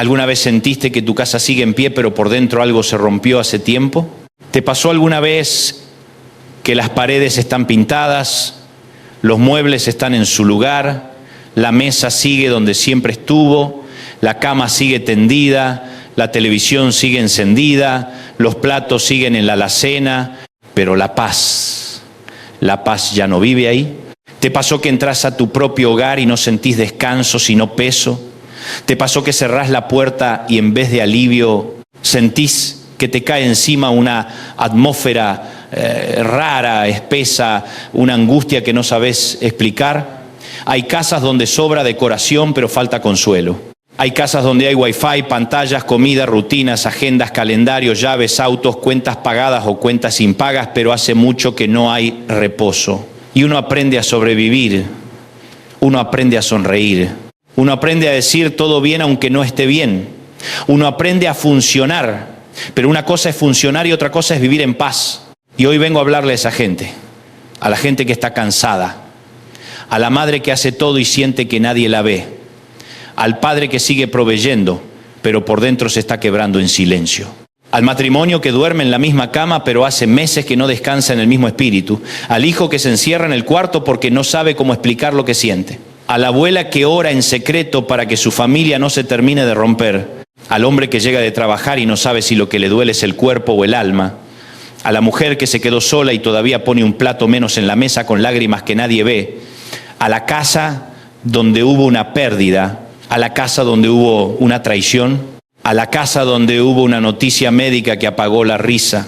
¿Alguna vez sentiste que tu casa sigue en pie, pero por dentro algo se rompió hace tiempo? ¿Te pasó alguna vez que las paredes están pintadas, los muebles están en su lugar, la mesa sigue donde siempre estuvo, la cama sigue tendida, la televisión sigue encendida, los platos siguen en la alacena, pero la paz ya no vive ahí? ¿Te pasó que entras a tu propio hogar y no sentís descanso, sino peso? ¿Te pasó que cerrás la puerta y en vez de alivio sentís que te cae encima una atmósfera rara, espesa, una angustia que no sabés explicar? Hay casas donde sobra decoración pero falta consuelo. Hay casas donde hay wifi, pantallas, comida, rutinas, agendas, calendarios, llaves, autos, cuentas pagadas o cuentas impagas, pero hace mucho que no hay reposo. Y uno aprende a sobrevivir, uno aprende a sonreír, uno aprende a decir todo bien aunque no esté bien, uno aprende a funcionar, pero una cosa es funcionar y otra cosa es vivir en paz. Y hoy vengo a hablarle a esa gente, a la gente que está cansada, a la madre que hace todo y siente que nadie la ve, al padre que sigue proveyendo, pero por dentro se está quebrando en silencio, al matrimonio que duerme en la misma cama, pero hace meses que no descansa en el mismo espíritu, al hijo que se encierra en el cuarto porque no sabe cómo explicar lo que siente, a la abuela que ora en secreto para que su familia no se termine de romper, al hombre que llega de trabajar y no sabe si lo que le duele es el cuerpo o el alma, a la mujer que se quedó sola y todavía pone un plato menos en la mesa con lágrimas que nadie ve, a la casa donde hubo una pérdida, a la casa donde hubo una traición, a la casa donde hubo una noticia médica que apagó la risa,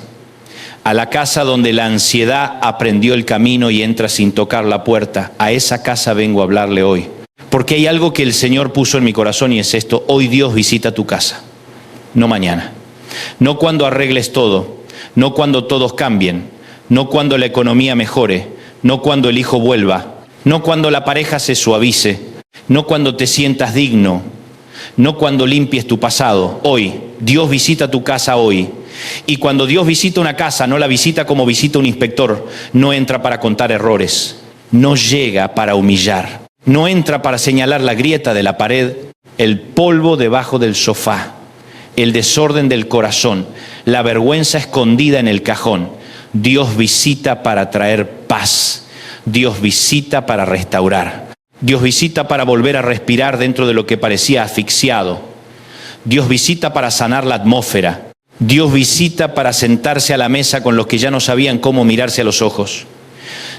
a la casa donde la ansiedad aprendió el camino y entra sin tocar la puerta. A esa casa vengo a hablarle hoy. Porque hay algo que el Señor puso en mi corazón y es esto: hoy Dios visita tu casa, no mañana. No cuando arregles todo, no cuando todos cambien, no cuando la economía mejore, no cuando el hijo vuelva, no cuando la pareja se suavice, no cuando te sientas digno, no cuando limpies tu pasado. Hoy, Dios visita tu casa hoy. Y cuando Dios visita una casa, no la visita como visita un inspector. No entra para contar errores, no llega para humillar, no entra para señalar la grieta de la pared, el polvo debajo del sofá, el desorden del corazón, la vergüenza escondida en el cajón. Dios visita para traer paz, Dios visita para restaurar. Dios visita para volver a respirar dentro de lo que parecía asfixiado. Dios visita para sanar la atmósfera. Dios visita para sentarse a la mesa con los que ya no sabían cómo mirarse a los ojos.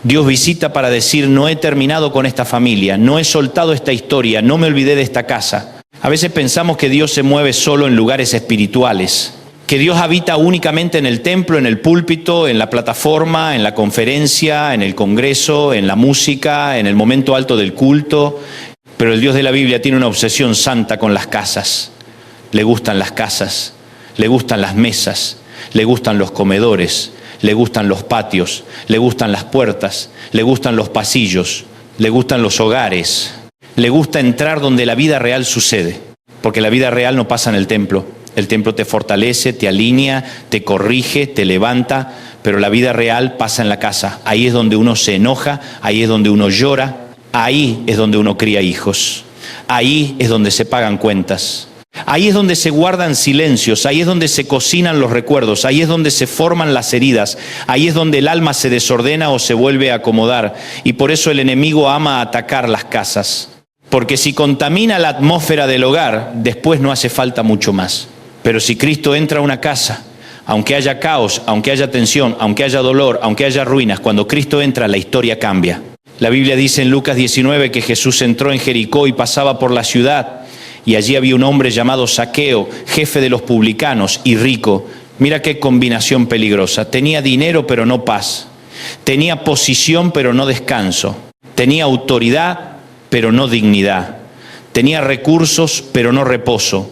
Dios visita para decir: no he terminado con esta familia, no he soltado esta historia, no me olvidé de esta casa. A veces pensamos que Dios se mueve solo en lugares espirituales, que Dios habita únicamente en el templo, en el púlpito, en la plataforma, en la conferencia, en el congreso, en la música, en el momento alto del culto. Pero el Dios de la Biblia tiene una obsesión santa con las casas. Le gustan las casas, le gustan las mesas, le gustan los comedores, le gustan los patios, le gustan las puertas, le gustan los pasillos, le gustan los hogares. Le gusta entrar donde la vida real sucede, porque la vida real no pasa en el templo. El templo te fortalece, te alinea, te corrige, te levanta, pero la vida real pasa en la casa. Ahí es donde uno se enoja, ahí es donde uno llora, ahí es donde uno cría hijos, ahí es donde se pagan cuentas, ahí es donde se guardan silencios, ahí es donde se cocinan los recuerdos, ahí es donde se forman las heridas, ahí es donde el alma se desordena o se vuelve a acomodar. Y por eso el enemigo ama atacar las casas, porque si contamina la atmósfera del hogar, después no hace falta mucho más. Pero si Cristo entra a una casa, aunque haya caos, aunque haya tensión, aunque haya dolor, aunque haya ruinas, cuando Cristo entra, la historia cambia. La Biblia dice en Lucas 19 que Jesús entró en Jericó y pasaba por la ciudad, y allí había un hombre llamado Zaqueo, jefe de los publicanos y rico. Mira qué combinación peligrosa. Tenía dinero pero no paz. Tenía posición pero no descanso. Tenía autoridad pero no dignidad. Tenía recursos pero no reposo.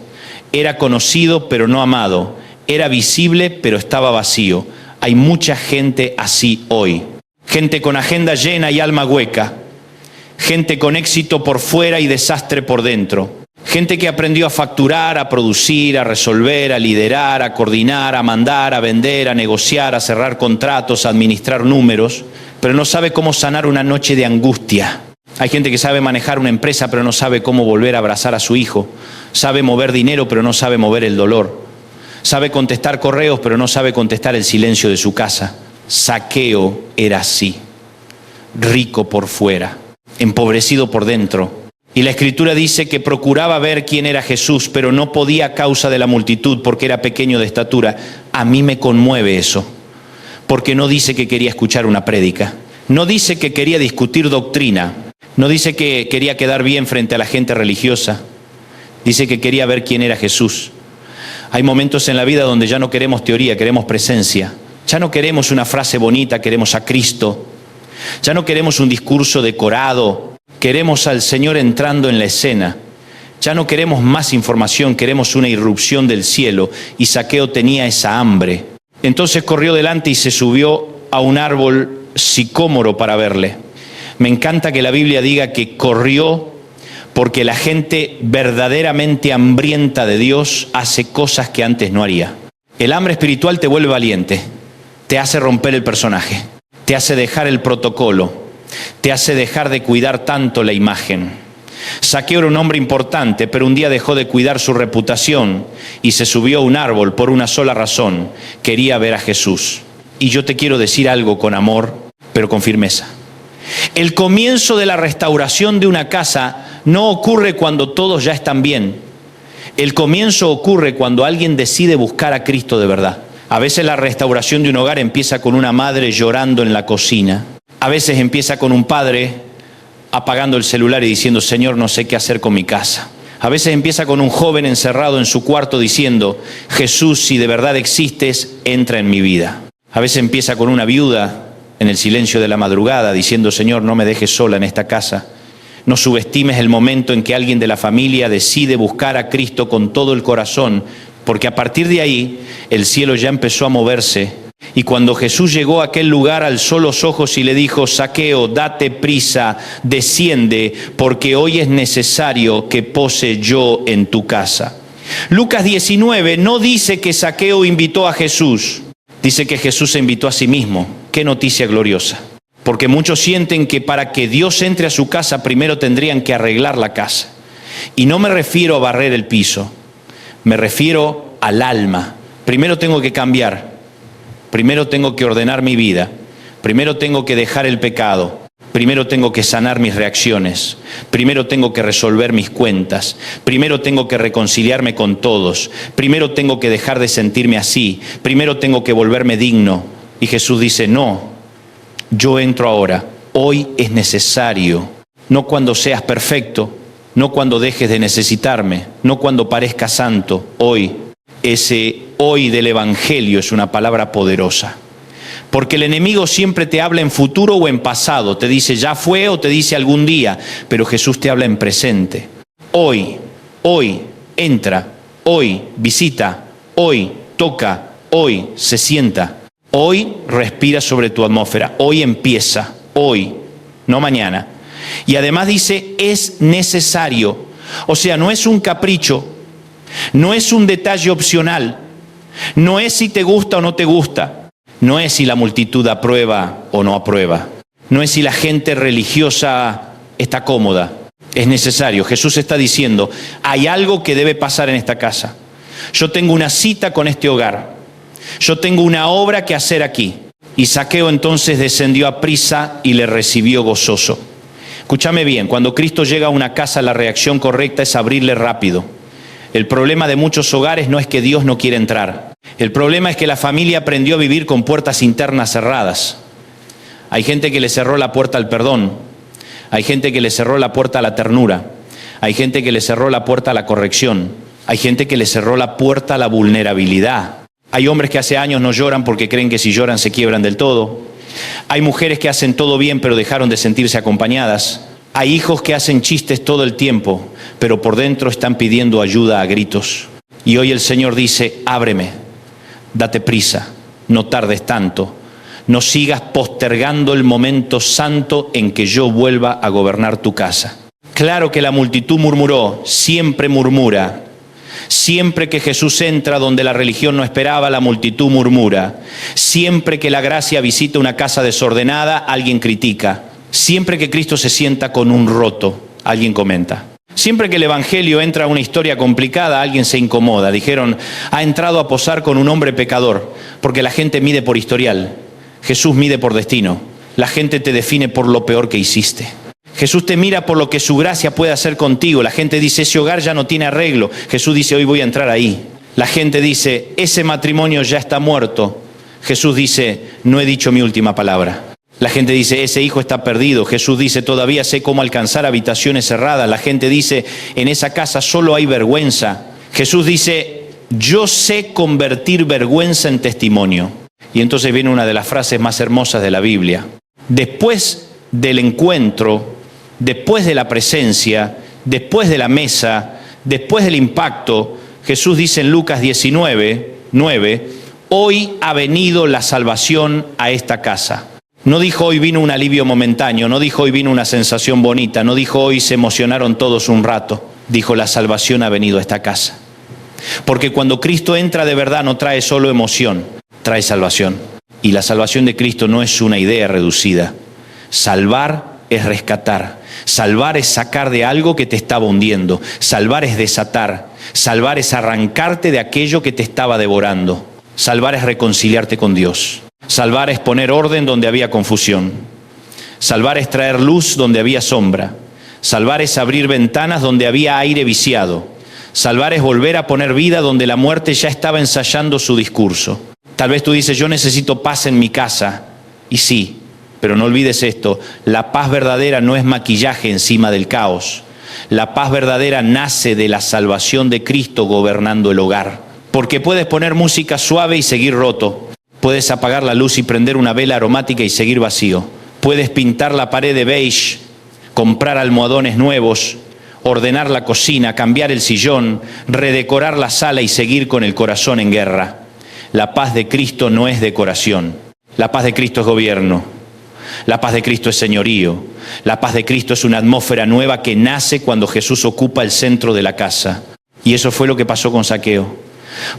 Era conocido pero no amado. Era visible pero estaba vacío. Hay mucha gente así hoy. Gente con agenda llena y alma hueca. Gente con éxito por fuera y desastre por dentro. Gente que aprendió a facturar, a producir, a resolver, a liderar, a coordinar, a mandar, a vender, a negociar, a cerrar contratos, a administrar números, pero no sabe cómo sanar una noche de angustia. Hay gente que sabe manejar una empresa pero no sabe cómo volver a abrazar a su hijo. Sabe mover dinero, pero no sabe mover el dolor. Sabe contestar correos, pero no sabe contestar el silencio de su casa. Zaqueo era así, rico por fuera, empobrecido por dentro. Y la Escritura dice que procuraba ver quién era Jesús, pero no podía a causa de la multitud porque era pequeño de estatura. A mí me conmueve eso, porque no dice que quería escuchar una prédica, no dice que quería discutir doctrina, no dice que quería quedar bien frente a la gente religiosa, dice que quería ver quién era Jesús. Hay momentos en la vida donde ya no queremos teoría, queremos presencia. Ya no queremos una frase bonita, queremos a Cristo. Ya no queremos un discurso decorado, queremos al Señor entrando en la escena. Ya no queremos más información, queremos una irrupción del cielo. Y Zaqueo tenía esa hambre. Entonces corrió delante y se subió a un árbol sicómoro para verle. Me encanta que la Biblia diga que corrió, porque la gente verdaderamente hambrienta de Dios hace cosas que antes no haría. El hambre espiritual te vuelve valiente, te hace romper el personaje, te hace dejar el protocolo, te hace dejar de cuidar tanto la imagen. Zaqueo era un hombre importante, pero un día dejó de cuidar su reputación y se subió a un árbol por una sola razón: quería ver a Jesús. Y yo te quiero decir algo con amor, pero con firmeza. El comienzo de la restauración de una casa no ocurre cuando todos ya están bien. El comienzo ocurre cuando alguien decide buscar a Cristo de verdad. A veces la restauración de un hogar empieza con una madre llorando en la cocina. A veces empieza con un padre apagando el celular y diciendo: Señor, no sé qué hacer con mi casa. A veces empieza con un joven encerrado en su cuarto diciendo: Jesús, si de verdad existes, entra en mi vida. A veces empieza con una viuda en el silencio de la madrugada diciendo: Señor, no me dejes sola en esta casa. No subestimes el momento en que alguien de la familia decide buscar a Cristo con todo el corazón, porque a partir de ahí el cielo ya empezó a moverse. Y cuando Jesús llegó a aquel lugar, alzó los ojos y le dijo: Zaqueo, date prisa, desciende, porque hoy es necesario que pose yo en tu casa. Lucas 19 no dice que Zaqueo invitó a Jesús, dice que Jesús se invitó a sí mismo. ¡Qué noticia gloriosa! Porque muchos sienten que para que Dios entre a su casa primero tendrían que arreglar la casa. Y no me refiero a barrer el piso, me refiero al alma. Primero tengo que cambiar, primero tengo que ordenar mi vida, primero tengo que dejar el pecado, primero tengo que sanar mis reacciones, primero tengo que resolver mis cuentas, primero tengo que reconciliarme con todos, primero tengo que dejar de sentirme así, primero tengo que volverme digno. Y Jesús dice: no, yo entro ahora. Hoy es necesario, no cuando seas perfecto, no cuando dejes de necesitarme, no cuando parezcas santo. Hoy, ese hoy del Evangelio es una palabra poderosa. Porque el enemigo siempre te habla en futuro o en pasado, te dice ya fue o te dice algún día, pero Jesús te habla en presente. Hoy entra, hoy visita, hoy toca, hoy se sienta. Hoy respira sobre tu atmósfera, hoy empieza, hoy, no mañana. Y además dice: es necesario. O sea, no es un capricho, no es un detalle opcional, no es si te gusta o no te gusta, no es si la multitud aprueba o no aprueba, no es si la gente religiosa está cómoda. Es necesario. Jesús está diciendo: hay algo que debe pasar en esta casa. Yo tengo una cita con este hogar. Yo tengo una obra que hacer aquí. Y Zaqueo entonces descendió a prisa y le recibió gozoso. Escúchame bien, cuando Cristo llega a una casa, la reacción correcta es abrirle rápido. El problema de muchos hogares no es que Dios no quiere entrar. El problema es que la familia aprendió a vivir con puertas internas cerradas. Hay gente que le cerró la puerta al perdón. Hay gente que le cerró la puerta a la ternura. Hay gente que le cerró la puerta a la corrección. Hay gente que le cerró la puerta a la vulnerabilidad. Hay hombres que hace años no lloran porque creen que si lloran se quiebran del todo. Hay mujeres que hacen todo bien pero dejaron de sentirse acompañadas. Hay hijos que hacen chistes todo el tiempo, pero por dentro están pidiendo ayuda a gritos. Y hoy el Señor dice: ábreme, date prisa, no tardes tanto. No sigas postergando el momento santo en que yo vuelva a gobernar tu casa. Claro que la multitud murmuró, siempre murmura. Siempre que Jesús entra donde la religión no esperaba, la multitud murmura. Siempre que la gracia visita una casa desordenada, alguien critica. Siempre que Cristo se sienta con un roto, alguien comenta. Siempre que el Evangelio entra a una historia complicada, alguien se incomoda. Dijeron, ha entrado a posar con un hombre pecador, porque la gente mide por historial. Jesús mide por destino. La gente te define por lo peor que hiciste. Jesús te mira por lo que su gracia puede hacer contigo. La gente dice, ese hogar ya no tiene arreglo. Jesús dice, hoy voy a entrar ahí. La gente dice, ese matrimonio ya está muerto. Jesús dice, no he dicho mi última palabra. La gente dice, ese hijo está perdido. Jesús dice, todavía sé cómo alcanzar habitaciones cerradas. La gente dice, en esa casa solo hay vergüenza. Jesús dice, yo sé convertir vergüenza en testimonio. Y entonces viene una de las frases más hermosas de la Biblia. Después del encuentro, después de la presencia, después de la mesa, después del impacto, Jesús dice en Lucas 19:9, hoy ha venido la salvación a esta casa. No dijo hoy vino un alivio momentáneo, no dijo hoy vino una sensación bonita, no dijo hoy se emocionaron todos un rato. Dijo la salvación ha venido a esta casa. Porque cuando Cristo entra de verdad no trae solo emoción, trae salvación. Y la salvación de Cristo no es una idea reducida. Salvar es rescatar. Salvar es sacar de algo que te estaba hundiendo. Salvar es desatar. Salvar es arrancarte de aquello que te estaba devorando. Salvar es reconciliarte con Dios. Salvar es poner orden donde había confusión. Salvar es traer luz donde había sombra. Salvar es abrir ventanas donde había aire viciado. Salvar es volver a poner vida donde la muerte ya estaba ensayando su discurso. Tal vez tú dices, yo necesito paz en mi casa. Y sí, pero no olvides esto, la paz verdadera no es maquillaje encima del caos. La paz verdadera nace de la salvación de Cristo gobernando el hogar. Porque puedes poner música suave y seguir roto. Puedes apagar la luz y prender una vela aromática y seguir vacío. Puedes pintar la pared de beige, comprar almohadones nuevos, ordenar la cocina, cambiar el sillón, redecorar la sala y seguir con el corazón en guerra. La paz de Cristo no es decoración. La paz de Cristo es gobierno. La paz de Cristo es señorío. La paz de Cristo es una atmósfera nueva que nace cuando Jesús ocupa el centro de la casa. Y eso fue lo que pasó con Zaqueo.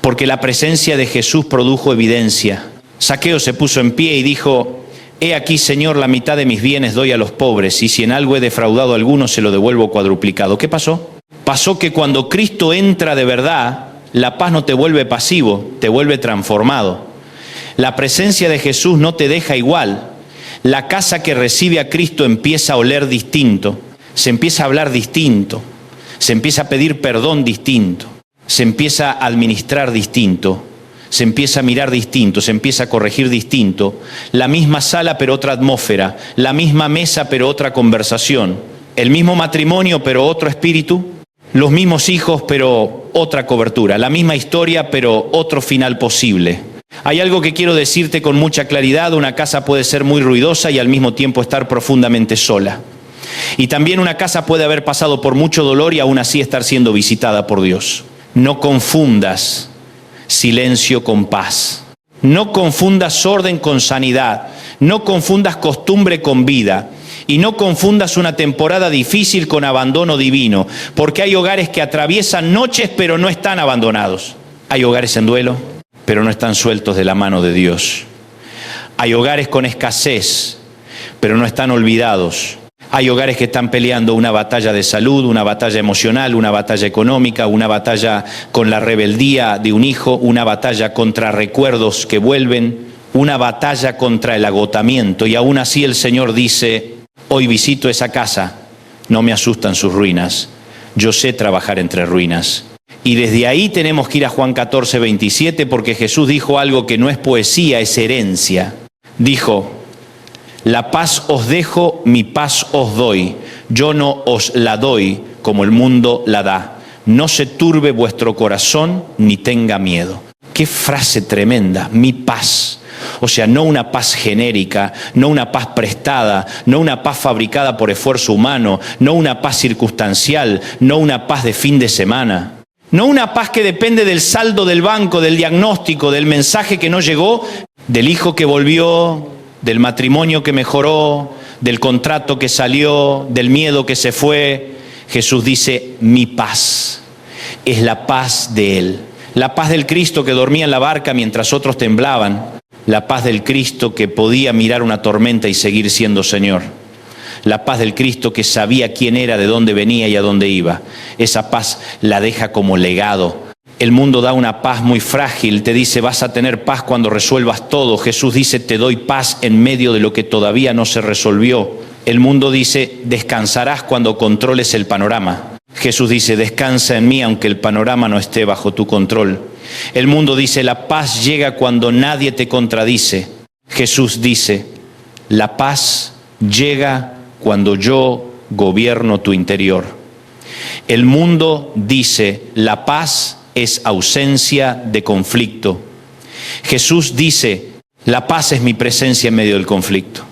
Porque la presencia de Jesús produjo evidencia. Zaqueo se puso en pie y dijo, he aquí, Señor, la mitad de mis bienes doy a los pobres, y si en algo he defraudado a alguno, se lo devuelvo cuadruplicado. ¿Qué pasó? Pasó que cuando Cristo entra de verdad, la paz no te vuelve pasivo, te vuelve transformado. La presencia de Jesús no te deja igual. La casa que recibe a Cristo empieza a oler distinto, se empieza a hablar distinto, se empieza a pedir perdón distinto, se empieza a administrar distinto, se empieza a mirar distinto, se empieza a corregir distinto. La misma sala pero otra atmósfera, la misma mesa pero otra conversación, el mismo matrimonio pero otro espíritu, los mismos hijos pero otra cobertura, la misma historia pero otro final posible. Hay algo que quiero decirte con mucha claridad, una casa puede ser muy ruidosa y al mismo tiempo estar profundamente sola. Y también una casa puede haber pasado por mucho dolor y aún así estar siendo visitada por Dios. No confundas silencio con paz. No confundas orden con sanidad. No confundas costumbre con vida. Y no confundas una temporada difícil con abandono divino. Porque hay hogares que atraviesan noches pero no están abandonados. Hay hogares en duelo pero no están sueltos de la mano de Dios. Hay hogares con escasez pero no están olvidados. Hay hogares que están peleando una batalla de salud, una batalla emocional, una batalla económica, una batalla con la rebeldía de un hijo, una batalla contra recuerdos que vuelven, una batalla contra el agotamiento. Y aún así el Señor dice, hoy visito esa casa, no me asustan sus ruinas, yo sé trabajar entre ruinas. Y desde ahí tenemos que ir a Juan 14:27 porque Jesús dijo algo que no es poesía, es herencia. Dijo, la paz os dejo, mi paz os doy. Yo no os la doy como el mundo la da. No se turbe vuestro corazón ni tenga miedo. Qué frase tremenda, mi paz. O sea, no una paz genérica, no una paz prestada, no una paz fabricada por esfuerzo humano, no una paz circunstancial, no una paz de fin de semana. No una paz que depende del saldo del banco, del diagnóstico, del mensaje que no llegó, del hijo que volvió, del matrimonio que mejoró, del contrato que salió, del miedo que se fue. Jesús dice, mi paz es la paz de Él. La paz del Cristo que dormía en la barca mientras otros temblaban. La paz del Cristo que podía mirar una tormenta y seguir siendo Señor. La paz del Cristo que sabía quién era, de dónde venía y a dónde iba. Esa paz la deja como legado. El mundo da una paz muy frágil, te dice vas a tener paz cuando resuelvas todo. Jesús dice te doy paz en medio de lo que todavía no se resolvió. El mundo dice descansarás cuando controles el panorama. Jesús dice descansa en mí aunque el panorama no esté bajo tu control. El mundo dice la paz llega cuando nadie te contradice. Jesús dice la paz llega cuando yo gobierno tu interior. El mundo dice la paz es ausencia de conflicto. Jesús dice, la paz es mi presencia en medio del conflicto.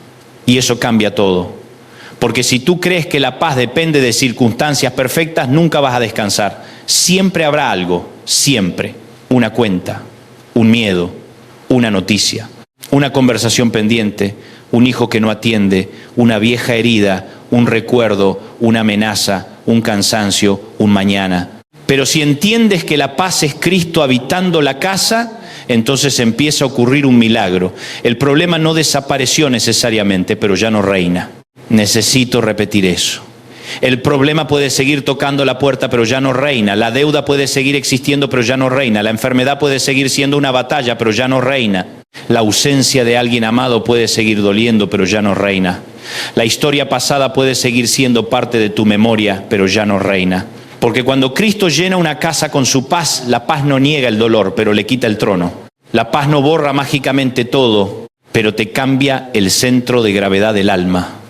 Y eso cambia todo. Porque si tú crees que la paz depende de circunstancias perfectas, nunca vas a descansar. Siempre habrá algo, siempre. Una cuenta, un miedo, una noticia, una conversación pendiente, un hijo que no atiende, una vieja herida, un recuerdo, una amenaza, un cansancio, un mañana. Pero si entiendes que la paz es Cristo habitando la casa, entonces empieza a ocurrir un milagro. El problema no desapareció necesariamente, pero ya no reina. Necesito repetir eso. El problema puede seguir tocando la puerta, pero ya no reina. La deuda puede seguir existiendo, pero ya no reina. La enfermedad puede seguir siendo una batalla, pero ya no reina. La ausencia de alguien amado puede seguir doliendo, pero ya no reina. La historia pasada puede seguir siendo parte de tu memoria, pero ya no reina. Porque cuando Cristo llena una casa con su paz, la paz no niega el dolor, pero le quita el trono. La paz no borra mágicamente todo, pero te cambia el centro de gravedad del alma.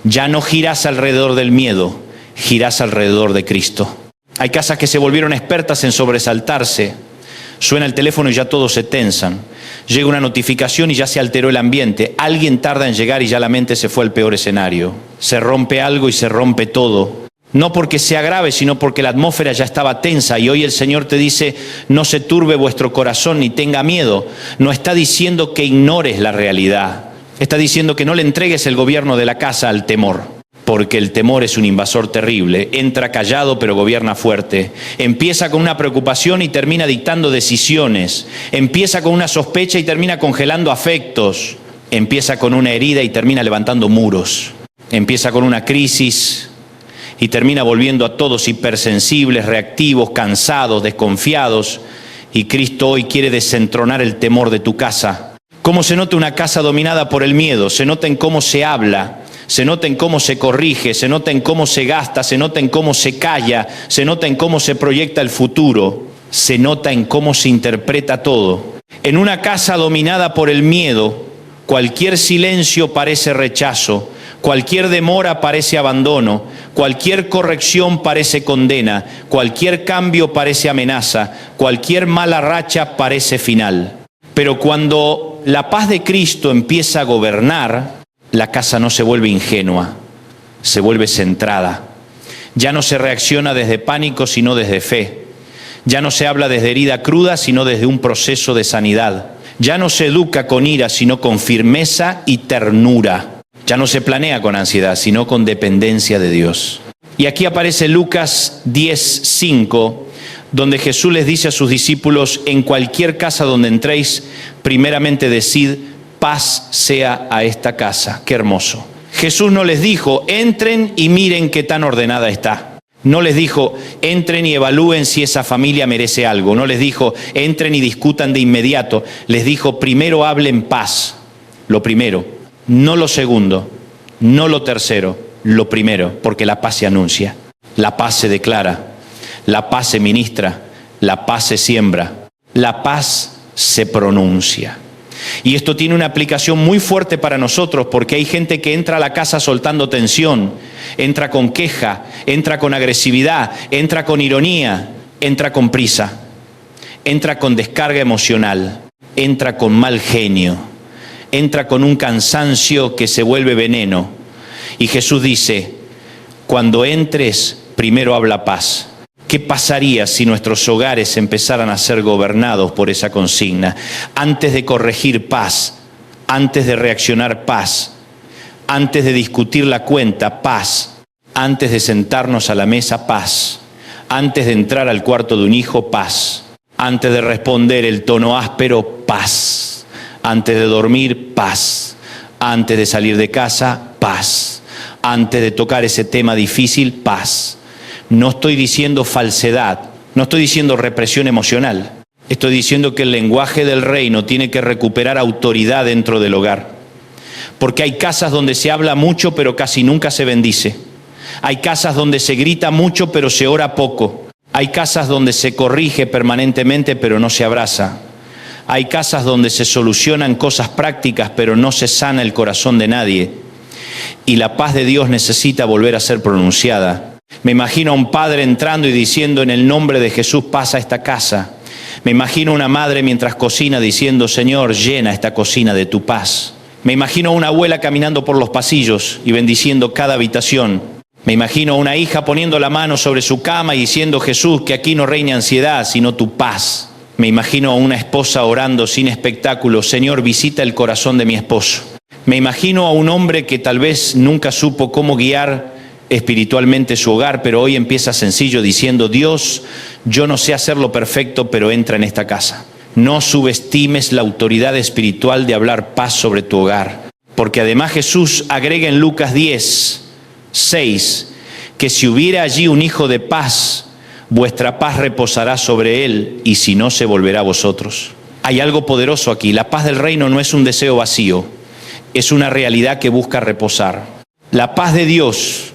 Ya no girás alrededor del miedo, girás alrededor de Cristo. Hay casas que se volvieron expertas en sobresaltarse. Suena el teléfono y ya todos se tensan. Llega una notificación y ya se alteró el ambiente. Alguien tarda en llegar y ya la mente se fue al peor escenario. Se rompe algo y se rompe todo. No porque sea grave, sino porque la atmósfera ya estaba tensa y hoy el Señor te dice, no se turbe vuestro corazón ni tenga miedo. No está diciendo que ignores la realidad. Está diciendo que no le entregues el gobierno de la casa al temor, porque el temor es un invasor terrible. Entra callado pero gobierna fuerte. Empieza con una preocupación y termina dictando decisiones. Empieza con una sospecha y termina congelando afectos. Empieza con una herida y termina levantando muros. Empieza con una crisis y termina volviendo a todos hipersensibles, reactivos, cansados, desconfiados. Y Cristo hoy quiere desentronar el temor de tu casa. ¿Cómo se nota una casa dominada por el miedo? Se nota en cómo se habla, se nota en cómo se corrige, se nota en cómo se gasta, se nota en cómo se calla, se nota en cómo se proyecta el futuro, se nota en cómo se interpreta todo. En una casa dominada por el miedo, cualquier silencio parece rechazo, cualquier demora parece abandono, cualquier corrección parece condena, cualquier cambio parece amenaza, cualquier mala racha parece final. Pero cuando la paz de Cristo empieza a gobernar, la casa no se vuelve ingenua, se vuelve centrada. Ya no se reacciona desde pánico, sino desde fe. Ya no se habla desde herida cruda, sino desde un proceso de sanidad. Ya no se educa con ira, sino con firmeza y ternura. Ya no se planea con ansiedad, sino con dependencia de Dios. Y aquí aparece Lucas 10:5, donde Jesús les dice a sus discípulos, en cualquier casa donde entréis, primeramente decid, paz sea a esta casa. Qué hermoso. Jesús no les dijo, entren y miren qué tan ordenada está. No les dijo, entren y evalúen si esa familia merece algo. No les dijo, entren y discutan de inmediato. Les dijo, primero hablen paz. Lo primero, no lo segundo, no lo tercero, lo primero, porque la paz se anuncia, la paz se declara. La paz se ministra, la paz se siembra, la paz se pronuncia. Y esto tiene una aplicación muy fuerte para nosotros porque hay gente que entra a la casa soltando tensión, entra con queja, entra con agresividad, entra con ironía, entra con prisa, entra con descarga emocional, entra con mal genio, entra con un cansancio que se vuelve veneno. Y Jesús dice, cuando entres, primero habla paz. ¿Qué pasaría si nuestros hogares empezaran a ser gobernados por esa consigna? Antes de corregir, paz. Antes de reaccionar, paz. Antes de discutir la cuenta, paz. Antes de sentarnos a la mesa, paz. Antes de entrar al cuarto de un hijo, paz. Antes de responder el tono áspero, paz. Antes de dormir, paz. Antes de salir de casa, paz. antes de tocar ese tema difícil, paz. No estoy diciendo falsedad, no estoy diciendo represión emocional. Estoy diciendo que el lenguaje del reino tiene que recuperar autoridad dentro del hogar. Porque hay casas donde se habla mucho pero casi nunca se bendice. Hay casas donde se grita mucho pero se ora poco. Hay casas donde se corrige permanentemente pero no se abraza. Hay casas donde se solucionan cosas prácticas pero no se sana el corazón de nadie. Y la paz de Dios necesita volver a ser pronunciada. Me imagino a un padre entrando y diciendo: en el nombre de Jesús pasa esta casa. Me imagino una madre mientras cocina diciendo: Señor, llena esta cocina de tu paz. Me imagino una abuela caminando por los pasillos y bendiciendo cada habitación. Me imagino una hija poniendo la mano sobre su cama y diciendo: Jesús, que aquí no reine ansiedad, sino tu paz. Me imagino a una esposa orando sin espectáculo: Señor, visita el corazón de mi esposo. Me imagino a un hombre que tal vez nunca supo cómo guiar espiritualmente su hogar, pero hoy empieza sencillo diciendo: Dios, yo no sé hacerlo perfecto, pero entra en esta casa. No subestimes la autoridad espiritual de hablar paz sobre tu hogar, porque además Jesús agrega en Lucas 10:6 que si hubiera allí un hijo de paz, vuestra paz reposará sobre él, y si no, se volverá a vosotros. Hay algo poderoso aquí. La paz del reino no es un deseo vacío, es una realidad que busca reposar. La paz de Dios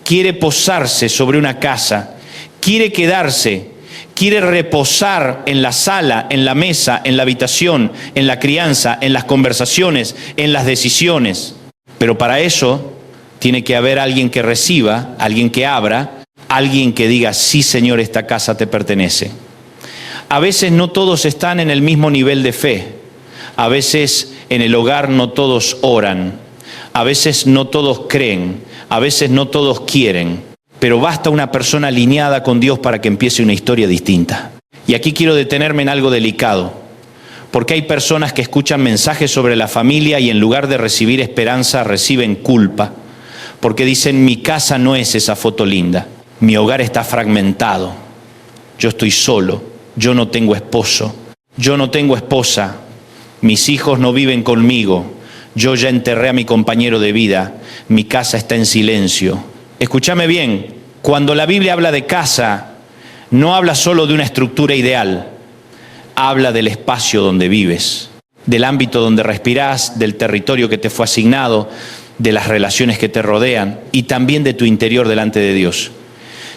quiere posarse sobre una casa, quiere quedarse, quiere reposar en la sala, en la mesa, en la habitación, en la crianza, en las conversaciones, en las decisiones. Pero para eso tiene que haber alguien que reciba, alguien que abra, alguien que diga: sí, Señor, esta casa te pertenece. A veces no todos están en el mismo nivel de fe. A veces en el hogar no todos oran. A veces no todos creen. A veces no todos quieren, pero basta una persona alineada con Dios para que empiece una historia distinta. Y aquí quiero detenerme en algo delicado, porque hay personas que escuchan mensajes sobre la familia y en lugar de recibir esperanza reciben culpa, porque dicen: mi casa no es esa foto linda, mi hogar está fragmentado, yo estoy solo, yo no tengo esposo, yo no tengo esposa, mis hijos no viven conmigo, yo ya enterré a mi compañero de vida, mi casa está en silencio. Escúchame bien, cuando la Biblia habla de casa, no habla solo de una estructura ideal, habla del espacio donde vives, del ámbito donde respirás, del territorio que te fue asignado, de las relaciones que te rodean y también de tu interior delante de Dios.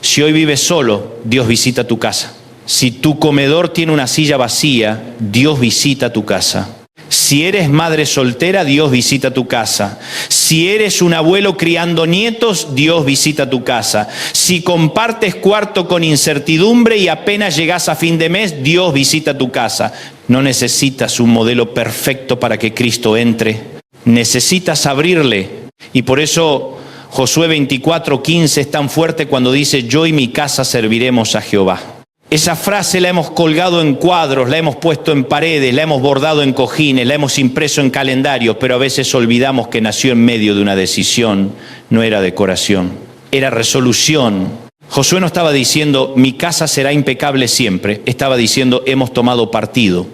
Si hoy vives solo, Dios visita tu casa. Si tu comedor tiene una silla vacía, Dios visita tu casa. Si eres madre soltera, Dios visita tu casa. Si eres un abuelo criando nietos, Dios visita tu casa. Si compartes cuarto con incertidumbre y apenas llegas a fin de mes, Dios visita tu casa. No necesitas un modelo perfecto para que Cristo entre. Necesitas abrirle. Y por eso Josué 24:15 es tan fuerte cuando dice: yo y mi casa serviremos a Jehová. Esa frase la hemos colgado en cuadros, la hemos puesto en paredes, la hemos bordado en cojines, la hemos impreso en calendarios, pero a veces olvidamos que nació en medio de una decisión, no era decoración, era resolución. Josué no estaba diciendo: mi casa será impecable siempre, estaba diciendo: hemos tomado partido.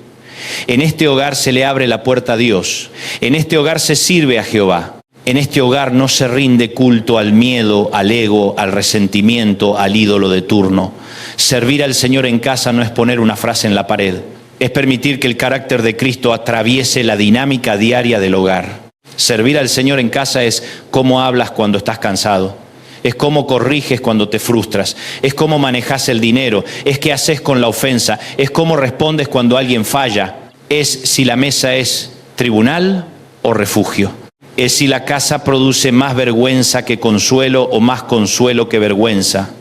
En este hogar se le abre la puerta a Dios, en este hogar se sirve a Jehová. En este hogar no se rinde culto al miedo, al ego, al resentimiento, al ídolo de turno. Servir al Señor en casa no es poner una frase en la pared, es permitir que el carácter de Cristo atraviese la dinámica diaria del hogar. Servir al Señor en casa es cómo hablas cuando estás cansado, es cómo corriges cuando te frustras, es cómo manejas el dinero, es qué haces con la ofensa, es cómo respondes cuando alguien falla, es si la mesa es tribunal o refugio. Es si la casa produce más vergüenza que consuelo o más consuelo que vergüenza.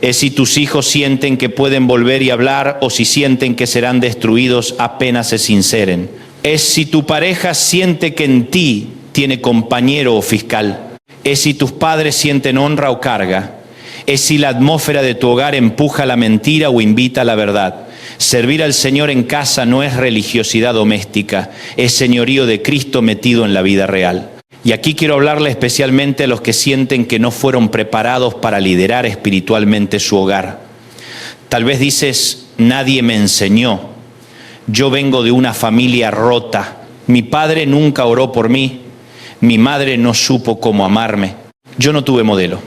Es si tus hijos sienten que pueden volver y hablar o si sienten que serán destruidos apenas se sinceren. Es si tu pareja siente que en ti tiene compañero o fiscal. Es si tus padres sienten honra o carga. Es si la atmósfera de tu hogar empuja la mentira o invita a la verdad. Servir al Señor en casa no es religiosidad doméstica, es señorío de Cristo metido en la vida real. Y aquí quiero hablarle especialmente a los que sienten que no fueron preparados para liderar espiritualmente su hogar. Tal vez dices: nadie me enseñó, yo vengo de una familia rota, mi padre nunca oró por mí, mi madre no supo cómo amarme. Yo no tuve modelo.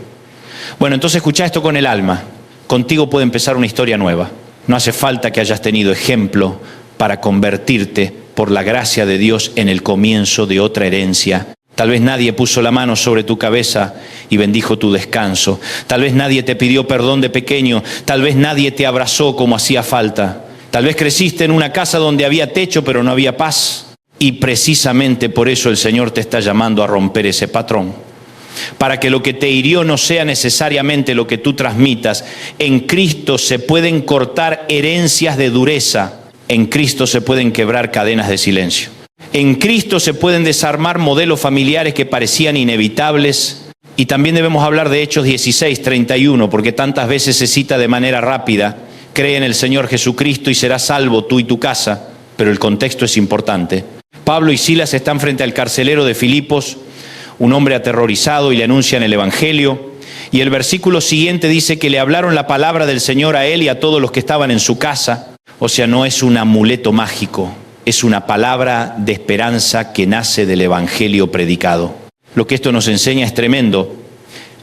Bueno, entonces escuchá esto con el alma. Contigo puede empezar una historia nueva. No hace falta que hayas tenido ejemplo para convertirte por la gracia de Dios en el comienzo de otra herencia. Tal vez nadie puso la mano sobre tu cabeza y bendijo tu descanso. Tal vez nadie te pidió perdón de pequeño. Tal vez nadie te abrazó como hacía falta. Tal vez creciste en una casa donde había techo pero no había paz. Y precisamente por eso el Señor te está llamando a romper ese patrón. Para que lo que te hirió no sea necesariamente lo que tú transmitas. En Cristo se pueden cortar herencias de dureza. En Cristo se pueden quebrar cadenas de silencio. En Cristo se pueden desarmar modelos familiares que parecían inevitables. Y también debemos hablar de Hechos 16:31, porque tantas veces se cita de manera rápida. Cree en el Señor Jesucristo y serás salvo tú y tu casa. Pero el contexto es importante. Pablo y Silas están frente al carcelero de Filipos, un hombre aterrorizado, y le anuncian el Evangelio. Y el versículo siguiente dice que le hablaron la palabra del Señor a él y a todos los que estaban en su casa. O sea, no es un amuleto mágico, es una palabra de esperanza que nace del Evangelio predicado. Lo que esto nos enseña es tremendo.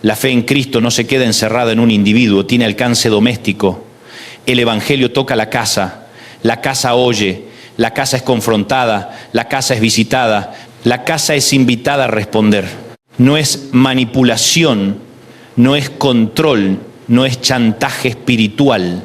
La fe en Cristo no se queda encerrada en un individuo, tiene alcance doméstico. El Evangelio toca la casa oye, la casa es confrontada, la casa es visitada, la casa es invitada a responder. No es manipulación, no es control, no es chantaje espiritual,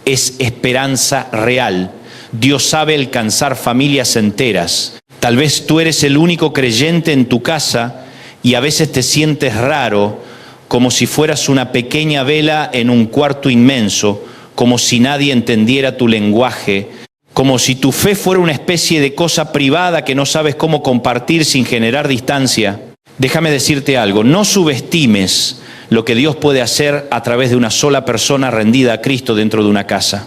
es esperanza real. Dios sabe alcanzar familias enteras. Tal vez tú eres el único creyente en tu casa y a veces te sientes raro, como si fueras una pequeña vela en un cuarto inmenso, como si nadie entendiera tu lenguaje, como si tu fe fuera una especie de cosa privada que no sabes cómo compartir sin generar distancia. Déjame decirte algo, no subestimes lo que Dios puede hacer a través de una sola persona rendida a Cristo dentro de una casa.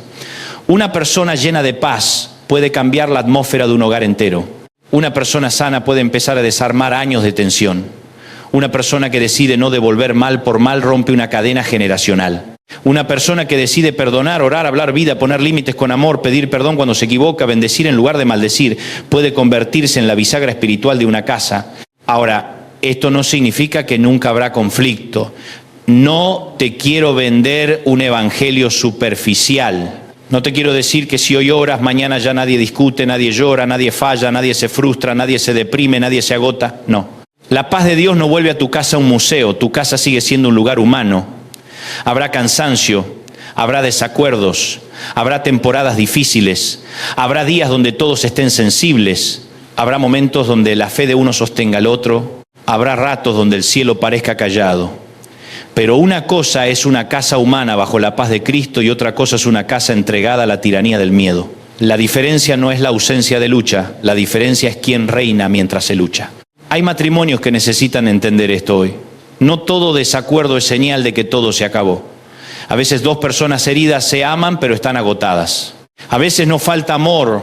Una persona llena de paz puede cambiar la atmósfera de un hogar entero. Una persona sana puede empezar a desarmar años de tensión. Una persona que decide no devolver mal por mal rompe una cadena generacional. Una persona que decide perdonar, orar, hablar vida, poner límites con amor, pedir perdón cuando se equivoca, bendecir en lugar de maldecir, puede convertirse en la bisagra espiritual de una casa. Ahora, esto no significa que nunca habrá conflicto. No te quiero vender un evangelio superficial. No te quiero decir que si hoy oras, mañana ya nadie discute, nadie llora, nadie falla, nadie se frustra, nadie se deprime, nadie se agota. No. La paz de Dios no vuelve a tu casa un museo, tu casa sigue siendo un lugar humano. Habrá cansancio, habrá desacuerdos, habrá temporadas difíciles, habrá días donde todos estén sensibles, habrá momentos donde la fe de uno sostenga al otro, habrá ratos donde el cielo parezca callado. Pero una cosa es una casa humana bajo la paz de Cristo y otra cosa es una casa entregada a la tiranía del miedo. La diferencia no es la ausencia de lucha, la diferencia es quién reina mientras se lucha. Hay matrimonios que necesitan entender esto hoy. No todo desacuerdo es señal de que todo se acabó. A veces dos personas heridas se aman pero están agotadas. A veces no falta amor,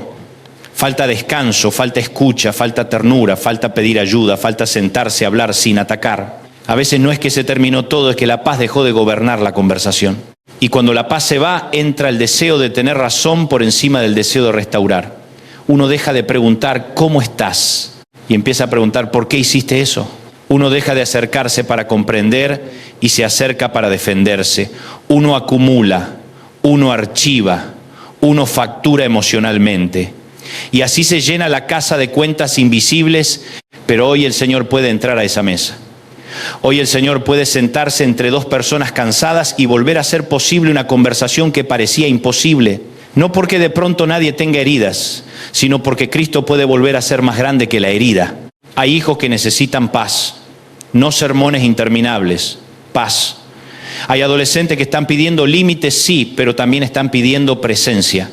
falta descanso, falta escucha, falta ternura, falta pedir ayuda, falta sentarse a hablar sin atacar. A veces no es que se terminó todo, es que la paz dejó de gobernar la conversación. Y cuando la paz se va, entra el deseo de tener razón por encima del deseo de restaurar. Uno deja de preguntar ¿cómo estás? Y empieza a preguntar ¿por qué hiciste eso? Uno deja de acercarse para comprender y se acerca para defenderse. Uno acumula, uno archiva, uno factura emocionalmente. Y así se llena la casa de cuentas invisibles, pero hoy el Señor puede entrar a esa mesa. Hoy el Señor puede sentarse entre dos personas cansadas y volver a hacer posible una conversación que parecía imposible. No porque de pronto nadie tenga heridas, sino porque Cristo puede volver a ser más grande que la herida. Hay hijos que necesitan paz. No sermones interminables, paz. Hay adolescentes que están pidiendo límites, sí, pero también están pidiendo presencia.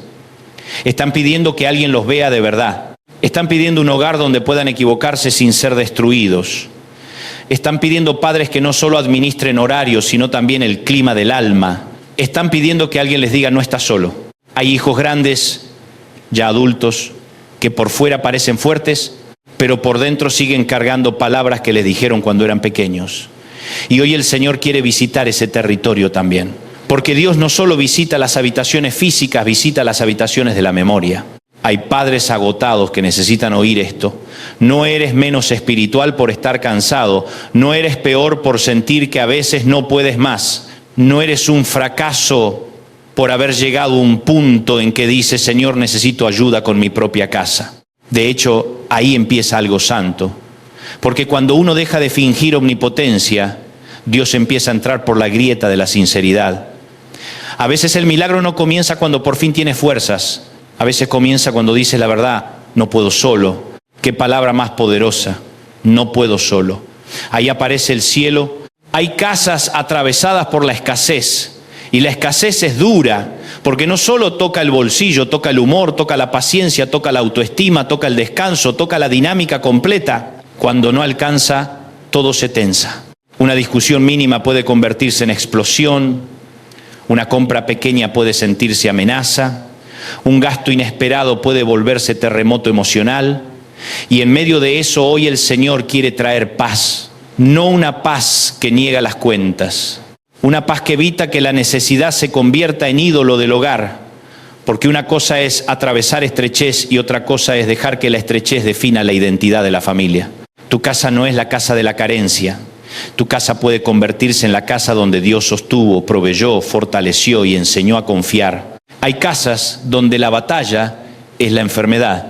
Están pidiendo que alguien los vea de verdad. Están pidiendo un hogar donde puedan equivocarse sin ser destruidos. Están pidiendo padres que no solo administren horarios, sino también el clima del alma. Están pidiendo que alguien les diga no estás solo. Hay hijos grandes, ya adultos, que por fuera parecen fuertes, pero por dentro siguen cargando palabras que les dijeron cuando eran pequeños. Y hoy el Señor quiere visitar ese territorio también. Porque Dios no solo visita las habitaciones físicas, visita las habitaciones de la memoria. Hay padres agotados que necesitan oír esto. No eres menos espiritual por estar cansado. No eres peor por sentir que a veces no puedes más. No eres un fracaso por haber llegado a un punto en que dices, Señor, necesito ayuda con mi propia casa. De hecho, ahí empieza algo santo. Porque cuando uno deja de fingir omnipotencia, Dios empieza a entrar por la grieta de la sinceridad. A veces el milagro no comienza cuando por fin tienes fuerzas. A veces comienza cuando dices la verdad, no puedo solo. Qué palabra más poderosa, no puedo solo. Ahí aparece el cielo. Hay casas atravesadas por la escasez. Y la escasez es dura, porque no solo toca el bolsillo, toca el humor, toca la paciencia, toca la autoestima, toca el descanso, toca la dinámica completa. Cuando no alcanza, todo se tensa. Una discusión mínima puede convertirse en explosión. Una compra pequeña puede sentirse amenaza. Un gasto inesperado puede volverse terremoto emocional. Y en medio de eso hoy el Señor quiere traer paz. No una paz que niega las cuentas. Una paz que evita que la necesidad se convierta en ídolo del hogar. Porque una cosa es atravesar estrechez y otra cosa es dejar que la estrechez defina la identidad de la familia. Tu casa no es la casa de la carencia. Tu casa puede convertirse en la casa donde Dios sostuvo, proveyó, fortaleció y enseñó a confiar. Hay casas donde la batalla es la enfermedad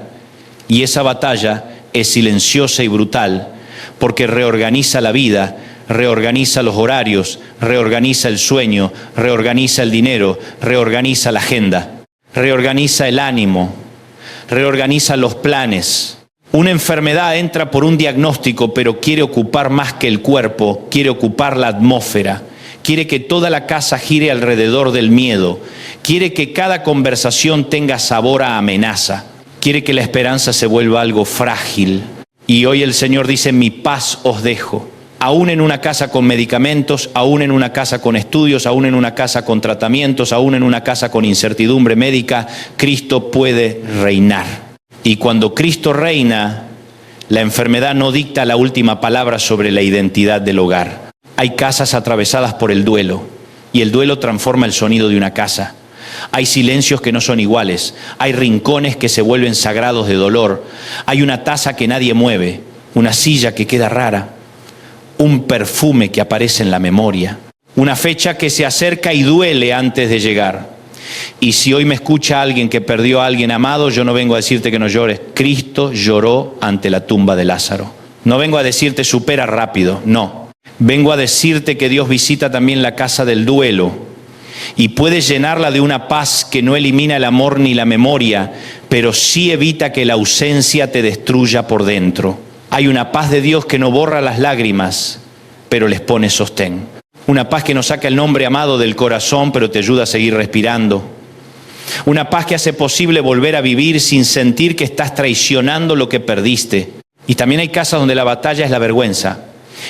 y esa batalla es silenciosa y brutal porque reorganiza la vida, reorganiza los horarios, reorganiza el sueño, reorganiza el dinero, reorganiza la agenda, reorganiza el ánimo, reorganiza los planes. Una enfermedad entra por un diagnóstico, pero quiere ocupar más que el cuerpo, quiere ocupar la atmósfera. Quiere que toda la casa gire alrededor del miedo. Quiere que cada conversación tenga sabor a amenaza. Quiere que la esperanza se vuelva algo frágil. Y hoy el Señor dice, mi paz os dejo. Aún en una casa con medicamentos, aún en una casa con estudios, aún en una casa con tratamientos, aún en una casa con incertidumbre médica, Cristo puede reinar. Y cuando Cristo reina, la enfermedad no dicta la última palabra sobre la identidad del hogar. Hay casas atravesadas por el duelo, y el duelo transforma el sonido de una casa. Hay silencios que no son iguales, hay rincones que se vuelven sagrados de dolor, hay una taza que nadie mueve, una silla que queda rara, un perfume que aparece en la memoria, una fecha que se acerca y duele antes de llegar. Y si hoy me escucha alguien que perdió a alguien amado, yo no vengo a decirte que no llores. Cristo lloró ante la tumba de Lázaro. No vengo a decirte supera rápido, no. Vengo a decirte que Dios visita también la casa del duelo y puede llenarla de una paz que no elimina el amor ni la memoria, pero sí evita que la ausencia te destruya por dentro. Hay una paz de Dios que no borra las lágrimas, pero les pone sostén. Una paz que no saca el nombre amado del corazón, pero te ayuda a seguir respirando. Una paz que hace posible volver a vivir sin sentir que estás traicionando lo que perdiste. Y también hay casas donde la batalla es la vergüenza.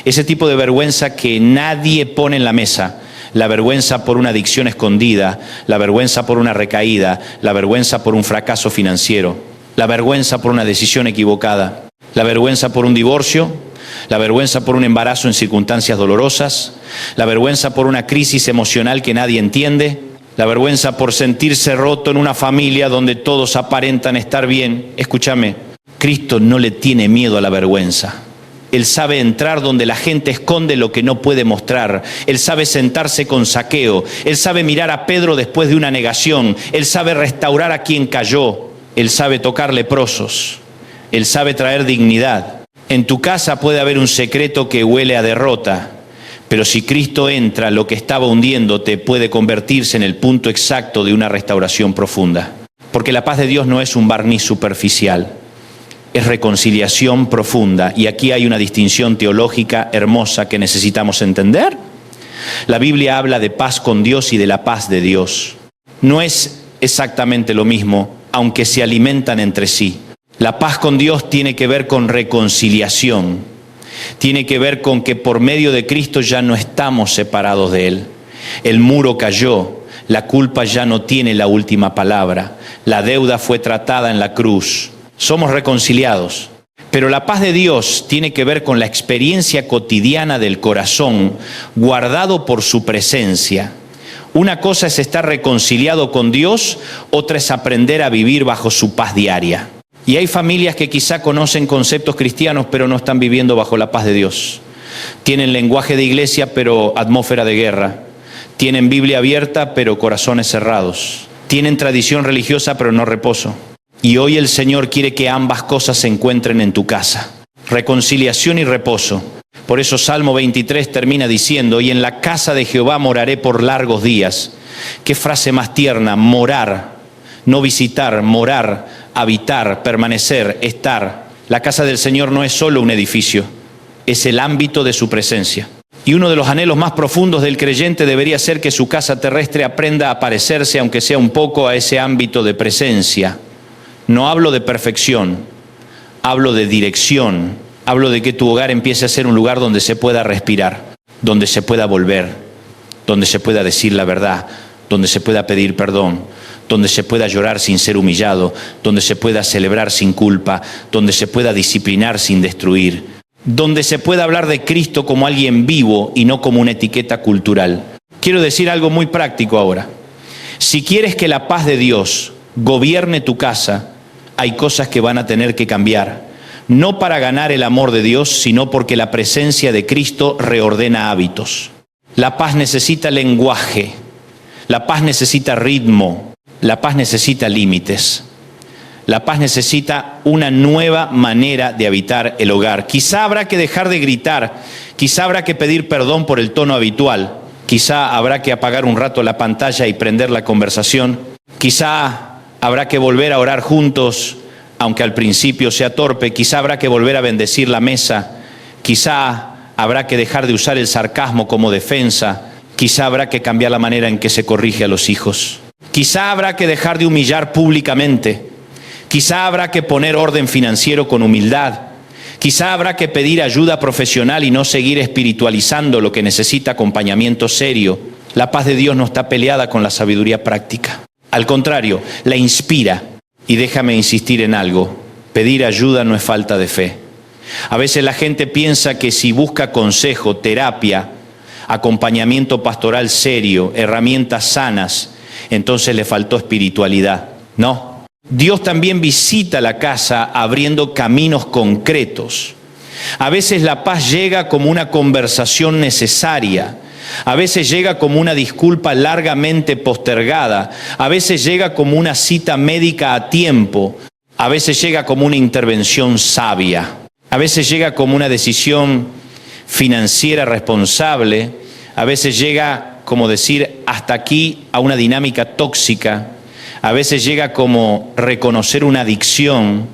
Ese tipo de vergüenza que nadie pone en la mesa. La vergüenza por una adicción escondida, la vergüenza por una recaída, la vergüenza por un fracaso financiero, la vergüenza por una decisión equivocada, la vergüenza por un divorcio, la vergüenza por un embarazo en circunstancias dolorosas, la vergüenza por una crisis emocional que nadie entiende, la vergüenza por sentirse roto en una familia donde todos aparentan estar bien. Escúchame, Cristo no le tiene miedo a la vergüenza. Él sabe entrar donde la gente esconde lo que no puede mostrar. Él sabe sentarse con Zaqueo. Él sabe mirar a Pedro después de una negación. Él sabe restaurar a quien cayó. Él sabe tocar leprosos. Él sabe traer dignidad. En tu casa puede haber un secreto que huele a derrota, pero si Cristo entra, lo que estaba hundiéndote puede convertirse en el punto exacto de una restauración profunda. Porque la paz de Dios no es un barniz superficial. Es reconciliación profunda, y aquí hay una distinción teológica hermosa que necesitamos entender. La Biblia habla de paz con Dios y de la paz de Dios. No es exactamente lo mismo, aunque se alimentan entre sí. La paz con Dios tiene que ver con reconciliación, tiene que ver con que por medio de Cristo ya no estamos separados de Él. El muro cayó, la culpa ya no tiene la última palabra, la deuda fue tratada en la cruz. Somos reconciliados, pero la paz de Dios tiene que ver con la experiencia cotidiana del corazón guardado por su presencia. Una cosa es estar reconciliado con Dios, otra es aprender a vivir bajo su paz diaria. Y hay familias que quizá conocen conceptos cristianos, pero no están viviendo bajo la paz de Dios. Tienen lenguaje de iglesia, pero atmósfera de guerra. Tienen Biblia abierta, pero corazones cerrados. Tienen tradición religiosa, pero no reposo. Y hoy el Señor quiere que ambas cosas se encuentren en tu casa. Reconciliación y reposo. Por eso Salmo 23 termina diciendo, y en la casa de Jehová moraré por largos días. Qué frase más tierna, morar, no visitar, morar, habitar, permanecer, estar. La casa del Señor no es solo un edificio, es el ámbito de su presencia. Y uno de los anhelos más profundos del creyente debería ser que su casa terrestre aprenda a parecerse, aunque sea un poco, a ese ámbito de presencia. No hablo de perfección, hablo de dirección, hablo de que tu hogar empiece a ser un lugar donde se pueda respirar, donde se pueda volver, donde se pueda decir la verdad, donde se pueda pedir perdón, donde se pueda llorar sin ser humillado, donde se pueda celebrar sin culpa, donde se pueda disciplinar sin destruir, donde se pueda hablar de Cristo como alguien vivo y no como una etiqueta cultural. Quiero decir algo muy práctico ahora. Si quieres que la paz de Dios gobierne tu casa, hay cosas que van a tener que cambiar. No para ganar el amor de Dios, sino porque la presencia de Cristo reordena hábitos. La paz necesita lenguaje, la paz necesita ritmo, la paz necesita límites. La paz necesita una nueva manera de habitar el hogar. Quizá habrá que dejar de gritar, quizá habrá que pedir perdón por el tono habitual, quizá habrá que apagar un rato la pantalla y prender la conversación, quizá habrá que volver a orar juntos, aunque al principio sea torpe, quizá habrá que volver a bendecir la mesa, quizá habrá que dejar de usar el sarcasmo como defensa, quizá habrá que cambiar la manera en que se corrige a los hijos. Quizá habrá que dejar de humillar públicamente. Quizá habrá que poner orden financiero con humildad. Quizá habrá que pedir ayuda profesional y no seguir espiritualizando lo que necesita acompañamiento serio. La paz de Dios no está peleada con la sabiduría práctica. Al contrario, la inspira. Y déjame insistir en algo. Pedir ayuda no es falta de fe. A veces la gente piensa que si busca consejo, terapia, acompañamiento pastoral serio, herramientas sanas, entonces le faltó espiritualidad. No. Dios también visita la casa abriendo caminos concretos. A veces la paz llega como una conversación necesaria. A veces llega como una disculpa largamente postergada. A veces llega como una cita médica a tiempo. A veces llega como una intervención sabia. A veces llega como una decisión financiera responsable. A veces llega como decir hasta aquí a una dinámica tóxica. A veces llega como reconocer una adicción.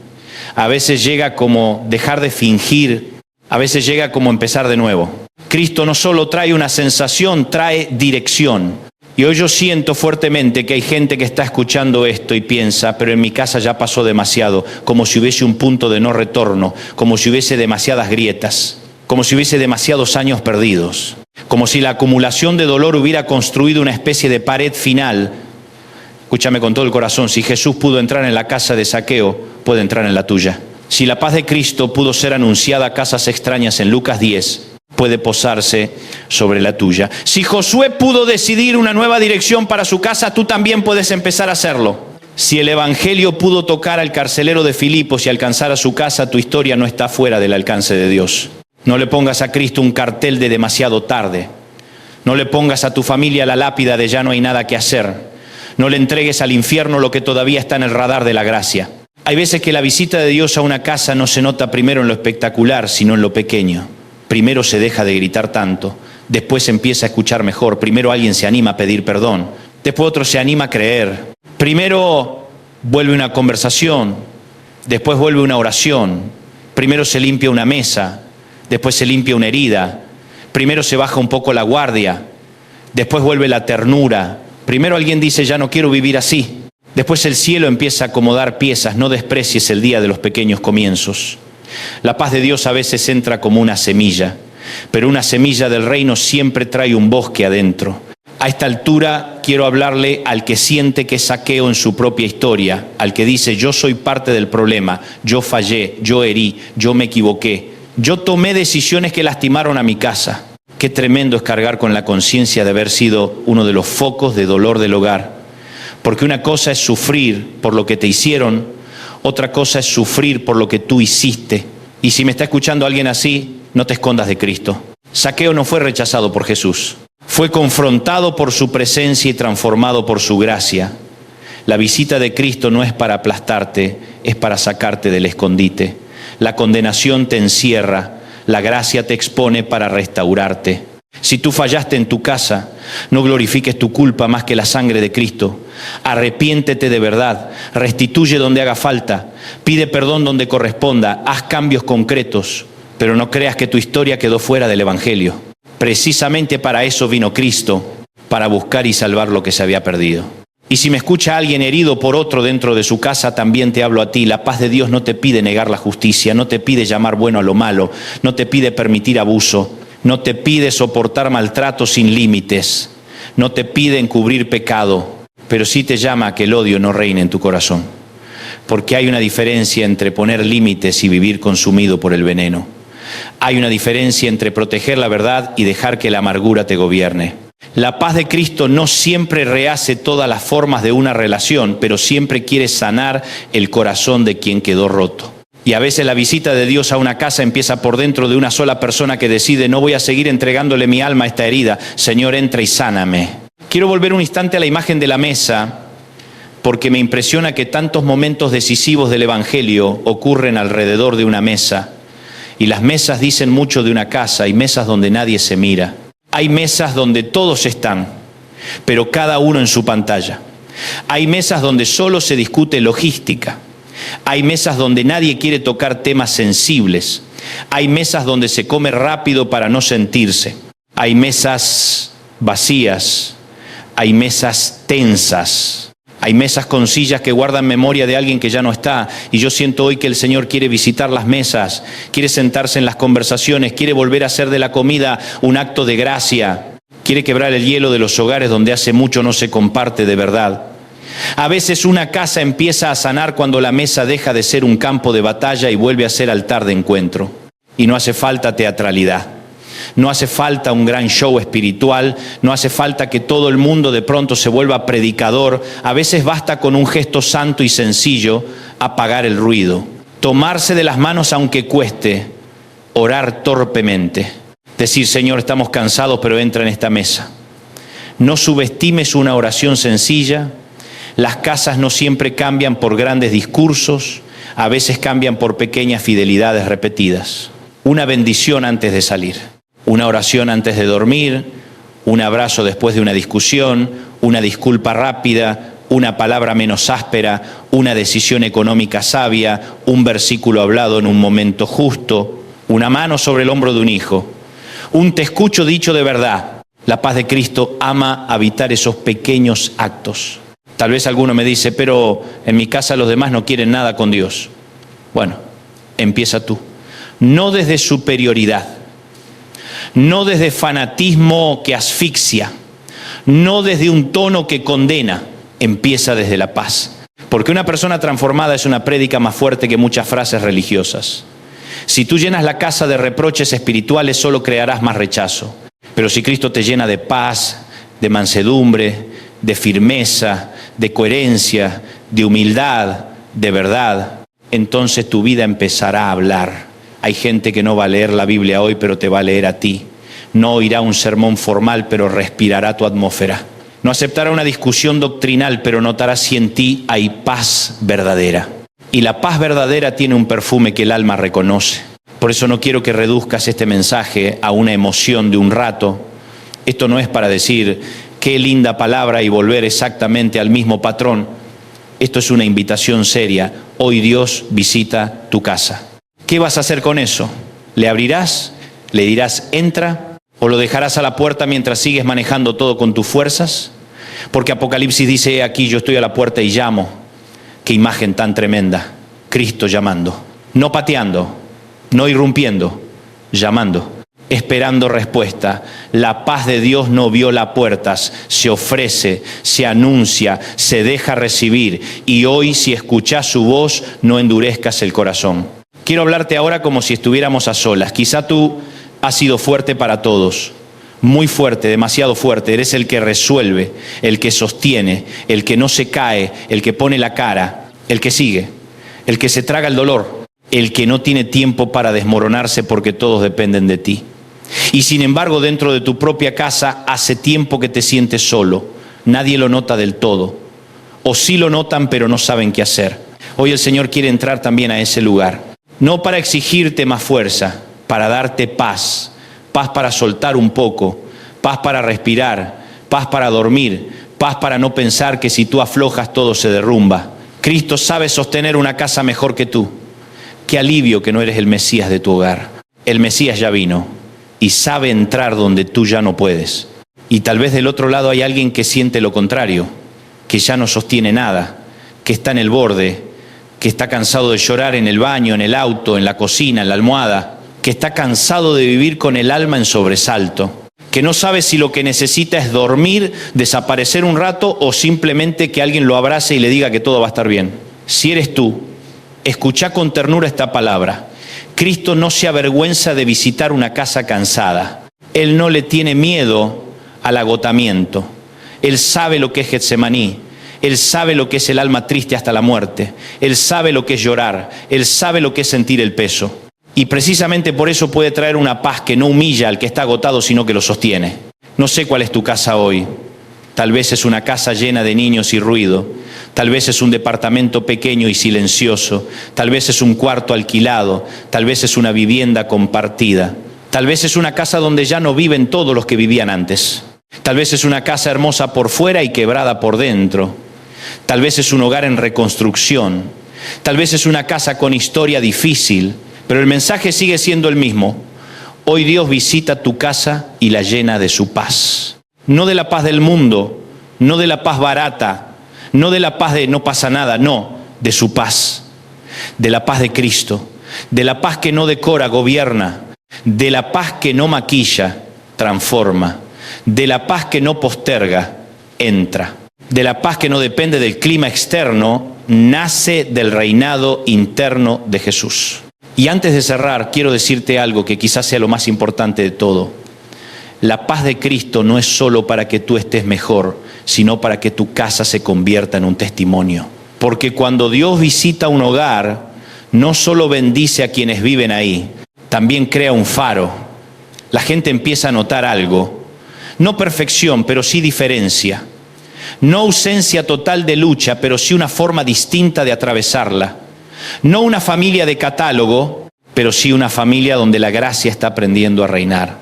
A veces llega como dejar de fingir. A veces llega como empezar de nuevo. Cristo no solo trae una sensación, trae dirección. Y hoy yo siento fuertemente que hay gente que está escuchando esto y piensa, pero en mi casa ya pasó demasiado, como si hubiese un punto de no retorno, como si hubiese demasiadas grietas, como si hubiese demasiados años perdidos, como si la acumulación de dolor hubiera construido una especie de pared final. Escúchame con todo el corazón, si Jesús pudo entrar en la casa de Zaqueo, puede entrar en la tuya. Si la paz de Cristo pudo ser anunciada a casas extrañas en Lucas 10, puede posarse sobre la tuya. Si Josué pudo decidir una nueva dirección para su casa, tú también puedes empezar a hacerlo. Si el Evangelio pudo tocar al carcelero de Filipos y alcanzar a su casa, tu historia no está fuera del alcance de Dios. No le pongas a Cristo un cartel de demasiado tarde. No le pongas a tu familia la lápida de ya no hay nada que hacer. No le entregues al infierno lo que todavía está en el radar de la gracia. Hay veces que la visita de Dios a una casa no se nota primero en lo espectacular, sino en lo pequeño. Primero se deja de gritar tanto, después se empieza a escuchar mejor, primero alguien se anima a pedir perdón, después otro se anima a creer, primero vuelve una conversación, después vuelve una oración, primero se limpia una mesa, después se limpia una herida, primero se baja un poco la guardia, después vuelve la ternura, primero alguien dice ya no quiero vivir así, después el cielo empieza a acomodar piezas, no desprecies el día de los pequeños comienzos. La paz de Dios a veces entra como una semilla, pero una semilla del reino siempre trae un bosque adentro. A esta altura quiero hablarle al que siente que es Zaqueo en su propia historia, al que dice yo soy parte del problema, yo fallé, yo herí, yo me equivoqué, yo tomé decisiones que lastimaron a mi casa. Qué tremendo es cargar con la conciencia de haber sido uno de los focos de dolor del hogar. Porque una cosa es sufrir por lo que te hicieron, otra cosa es sufrir por lo que tú hiciste. Y si me está escuchando alguien así, no te escondas de Cristo. Zaqueo no fue rechazado por Jesús. Fue confrontado por su presencia y transformado por su gracia. La visita de Cristo no es para aplastarte, es para sacarte del escondite. La condenación te encierra, la gracia te expone para restaurarte. Si tú fallaste en tu casa, no glorifiques tu culpa más que la sangre de Cristo. Arrepiéntete de verdad, restituye donde haga falta, pide perdón donde corresponda, haz cambios concretos, pero no creas que tu historia quedó fuera del Evangelio. Precisamente para eso vino Cristo, para buscar y salvar lo que se había perdido. Y si me escucha alguien herido por otro dentro de su casa, también te hablo a ti. La paz de Dios no te pide negar la justicia, no te pide llamar bueno a lo malo, no te pide permitir abuso, no te pide soportar maltrato sin límites, no te pide encubrir pecado, pero sí te llama a que el odio no reine en tu corazón. Porque hay una diferencia entre poner límites y vivir consumido por el veneno. Hay una diferencia entre proteger la verdad y dejar que la amargura te gobierne. La paz de Cristo no siempre rehace todas las formas de una relación, pero siempre quiere sanar el corazón de quien quedó roto. Y a veces la visita de Dios a una casa empieza por dentro de una sola persona que decide: no voy a seguir entregándole mi alma a esta herida. Señor, entra y sáname. Quiero volver un instante a la imagen de la mesa, porque me impresiona que tantos momentos decisivos del Evangelio ocurren alrededor de una mesa. Y las mesas dicen mucho de una casa. Hay mesas donde nadie se mira. Hay mesas donde todos están, pero cada uno en su pantalla. Hay mesas donde solo se discute logística. Hay mesas donde nadie quiere tocar temas sensibles. Hay mesas donde se come rápido para no sentirse. Hay mesas vacías. Hay mesas tensas. Hay mesas con sillas que guardan memoria de alguien que ya no está. Y yo siento hoy que el Señor quiere visitar las mesas, quiere sentarse en las conversaciones, quiere volver a hacer de la comida un acto de gracia. Quiere quebrar el hielo de los hogares donde hace mucho no se comparte de verdad. A veces una casa empieza a sanar cuando la mesa deja de ser un campo de batalla y vuelve a ser altar de encuentro. Y no hace falta teatralidad. No hace falta un gran show espiritual, no hace falta que todo el mundo de pronto se vuelva predicador. A veces basta con un gesto santo y sencillo apagar el ruido, tomarse de las manos aunque cueste, orar torpemente, decir: Señor, estamos cansados, pero entra en esta mesa. No subestimes una oración sencilla. Las casas no siempre cambian por grandes discursos, a veces cambian por pequeñas fidelidades repetidas. Una bendición antes de salir. Una oración antes de dormir, un abrazo después de una discusión, una disculpa rápida, una palabra menos áspera, una decisión económica sabia, un versículo hablado en un momento justo, una mano sobre el hombro de un hijo, un te escucho dicho de verdad. La paz de Cristo ama habitar esos pequeños actos. Tal vez alguno me dice: pero en mi casa los demás no quieren nada con Dios. Bueno, empieza tú. No desde superioridad. No desde fanatismo que asfixia, no desde un tono que condena, empieza desde la paz. Porque una persona transformada es una prédica más fuerte que muchas frases religiosas. Si tú llenas la casa de reproches espirituales, solo crearás más rechazo. Pero si Cristo te llena de paz, de mansedumbre, de firmeza, de coherencia, de humildad, de verdad, entonces tu vida empezará a hablar. Hay gente que no va a leer la Biblia hoy, pero te va a leer a ti. No oirá un sermón formal, pero respirará tu atmósfera. No aceptará una discusión doctrinal, pero notará si en ti hay paz verdadera. Y la paz verdadera tiene un perfume que el alma reconoce. Por eso no quiero que reduzcas este mensaje a una emoción de un rato. Esto no es para decir qué linda palabra y volver exactamente al mismo patrón. Esto es una invitación seria. Hoy Dios visita tu casa. ¿Qué vas a hacer con eso? ¿Le abrirás? ¿Le dirás entra? ¿O lo dejarás a la puerta mientras sigues manejando todo con tus fuerzas? Porque Apocalipsis dice: aquí yo estoy a la puerta y llamo. Qué imagen tan tremenda. Cristo llamando. No pateando, no irrumpiendo, llamando, esperando respuesta. La paz de Dios no viola puertas, se ofrece, se anuncia, se deja recibir. Y hoy, si escuchás su voz, no endurezcas el corazón. Quiero hablarte ahora como si estuviéramos a solas. Quizá tú has sido fuerte para todos. muy fuerte, demasiado fuerte. Eres el que resuelve, el que sostiene, el que no se cae, el que pone la cara, el que sigue, el que se traga el dolor, el que no tiene tiempo para desmoronarse porque todos dependen de ti. Y sin embargo, dentro de tu propia casa hace tiempo que te sientes solo. Nadie lo nota del todo. O sí lo notan, pero no saben qué hacer. Hoy el Señor quiere entrar también a ese lugar. No para exigirte más fuerza, para darte paz. Paz para soltar un poco, paz para respirar, paz para dormir, paz para no pensar que si tú aflojas todo se derrumba. Cristo sabe sostener una casa mejor que tú. Qué alivio que no eres el Mesías de tu hogar. El Mesías ya vino y sabe entrar donde tú ya no puedes. Y tal vez del otro lado hay alguien que siente lo contrario, que ya no sostiene nada, que está en el borde, que está cansado de llorar en el baño, en el auto, en la cocina, en la almohada, que está cansado de vivir con el alma en sobresalto, que no sabe si lo que necesita es dormir, desaparecer un rato o simplemente que alguien lo abrace y le diga que todo va a estar bien. Si eres tú, escuchá con ternura esta palabra. Cristo no se avergüenza de visitar una casa cansada. Él no le tiene miedo al agotamiento. Él sabe lo que es Getsemaní. Él sabe lo que es el alma triste hasta la muerte. Él sabe lo que es llorar. Él sabe lo que es sentir el peso. Y precisamente por eso puede traer una paz que no humilla al que está agotado, sino que lo sostiene. No sé cuál es tu casa hoy. Tal vez es una casa llena de niños y ruido. Tal vez es un departamento pequeño y silencioso. Tal vez es un cuarto alquilado. Tal vez es una vivienda compartida. Tal vez es una casa donde ya no viven todos los que vivían antes. Tal vez es una casa hermosa por fuera y quebrada por dentro. Tal vez es un hogar en reconstrucción. Tal vez es una casa con historia difícil. Pero el mensaje sigue siendo el mismo. Hoy Dios visita tu casa y la llena de su paz. No de la paz del mundo, no de la paz barata, no de la paz de no pasa nada, no, de su paz. De la paz de Cristo, de la paz que no decora, gobierna, de la paz que no maquilla, transforma, de la paz que no posterga, entra, de la paz que no depende del clima externo, nace del reinado interno de Jesús. Y antes de cerrar, quiero decirte algo que quizás sea lo más importante de todo. La paz de Cristo no es solo para que tú estés mejor, sino para que tu casa se convierta en un testimonio. Porque cuando Dios visita un hogar, no solo bendice a quienes viven ahí, también crea un faro. La gente empieza a notar algo. No perfección, pero sí diferencia. No ausencia total de lucha, pero sí una forma distinta de atravesarla. No una familia de catálogo, pero sí una familia donde la gracia está aprendiendo a reinar.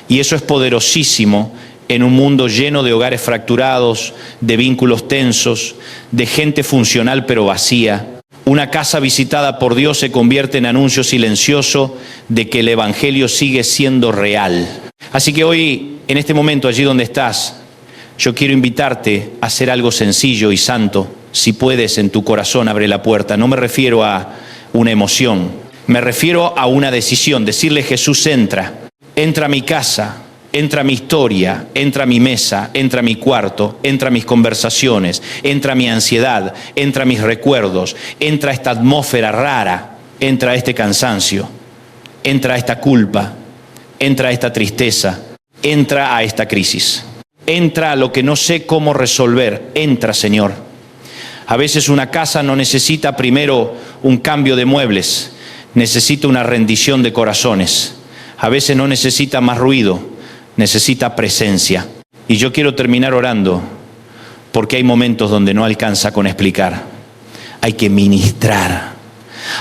Y eso es poderosísimo en un mundo lleno de hogares fracturados, de vínculos tensos, de gente funcional pero vacía. Una casa visitada por Dios se convierte en anuncio silencioso de que el Evangelio sigue siendo real. Así que hoy, en este momento, allí donde estás, yo quiero invitarte a hacer algo sencillo y santo. Si puedes, en tu corazón, abre la puerta. No me refiero a una emoción, me refiero a una decisión. Decirle: Jesús, entra a mi casa, entra a mi historia, entra a mi mesa, entra a mi cuarto, entra a mis conversaciones, entra a mi ansiedad, entra a mis recuerdos, entra a esta atmósfera rara, entra a este cansancio, entra a esta culpa, entra a esta tristeza, entra a esta crisis, entra a lo que no sé cómo resolver. Entra, Señor. A veces una casa no necesita primero un cambio de muebles, necesita una rendición de corazones. A veces no necesita más ruido, necesita presencia. Y yo quiero terminar orando, porque hay momentos donde no alcanza con explicar. Hay que ministrar,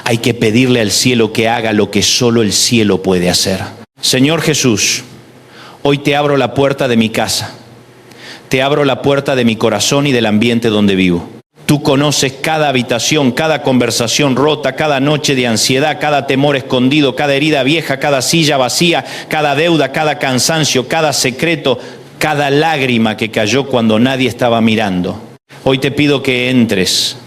hay que pedirle al cielo que haga lo que solo el cielo puede hacer. Señor Jesús, hoy te abro la puerta de mi casa, te abro la puerta de mi corazón y del ambiente donde vivo. Tú conoces cada habitación, cada conversación rota, cada noche de ansiedad, cada temor escondido, cada herida vieja, cada silla vacía, cada deuda, cada cansancio, cada secreto, cada lágrima que cayó cuando nadie estaba mirando. Hoy te pido que entres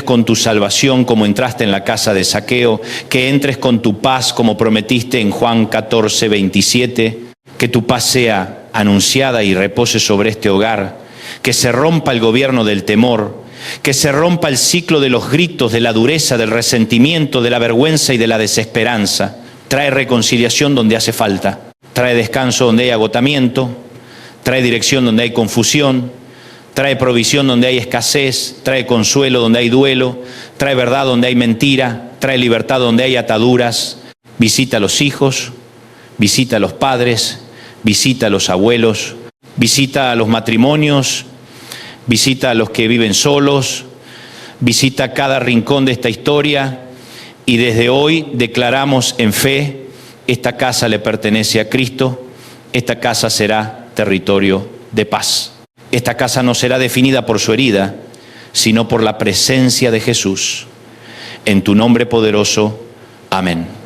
con tu salvación como entraste en la casa de Zaqueo, que entres con tu paz como prometiste en Juan 14, 27, que tu paz sea anunciada y repose sobre este hogar. Que se rompa el gobierno del temor, que se rompa el ciclo de los gritos, de la dureza, del resentimiento, de la vergüenza y de la desesperanza. Trae reconciliación donde hace falta, trae descanso donde hay agotamiento, trae dirección donde hay confusión, trae provisión donde hay escasez, trae consuelo donde hay duelo, trae verdad donde hay mentira, trae libertad donde hay ataduras. Visita a los hijos, visita a los padres, visita a los abuelos, visita a los matrimonios, visita a los que viven solos, visita cada rincón de esta historia y desde hoy declaramos en fe, esta casa le pertenece a Cristo, esta casa será territorio de paz. Esta casa no será definida por su herida, sino por la presencia de Jesús. En tu nombre poderoso, amén.